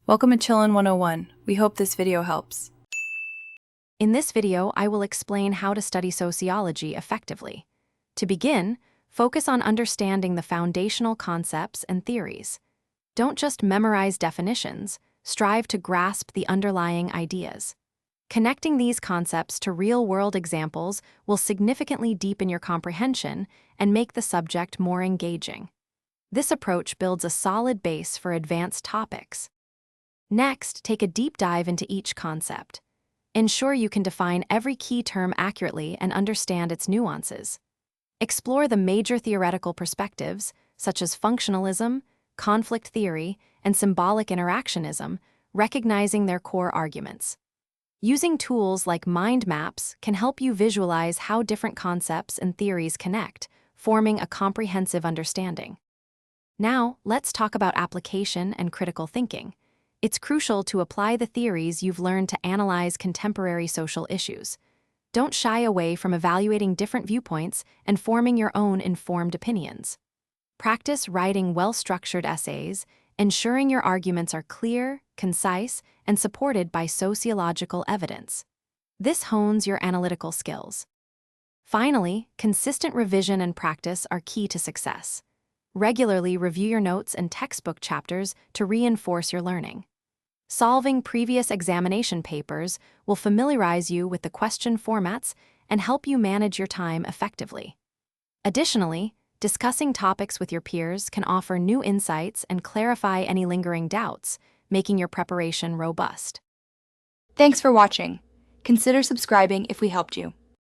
Welcome to Chillin' 101. We hope this video helps. In this video, I will explain how to study sociology effectively. To begin, focus on understanding the foundational concepts and theories. Don't just memorize definitions, strive to grasp the underlying ideas. Connecting these concepts to real-world examples will significantly deepen your comprehension and make the subject more engaging. This approach builds a solid base for advanced topics. Next, take a deep dive into each concept. Ensure you can define every key term accurately and understand its nuances. Explore the major theoretical perspectives, such as functionalism, conflict theory, and symbolic interactionism, recognizing their core arguments. Using tools like mind maps can help you visualize how different concepts and theories connect, forming a comprehensive understanding. Now, let's talk about application and critical thinking. It's crucial to apply the theories you've learned to analyze contemporary social issues. Don't shy away from evaluating different viewpoints and forming your own informed opinions. Practice writing well-structured essays, ensuring your arguments are clear, concise, and supported by sociological evidence. This hones your analytical skills. Finally, consistent revision and practice are key to success. Regularly review your notes and textbook chapters to reinforce your learning. Solving previous examination papers will familiarize you with the question formats and help you manage your time effectively. Additionally, discussing topics with your peers can offer new insights and clarify any lingering doubts, making your preparation robust. Thanks for watching. Consider subscribing if we helped you.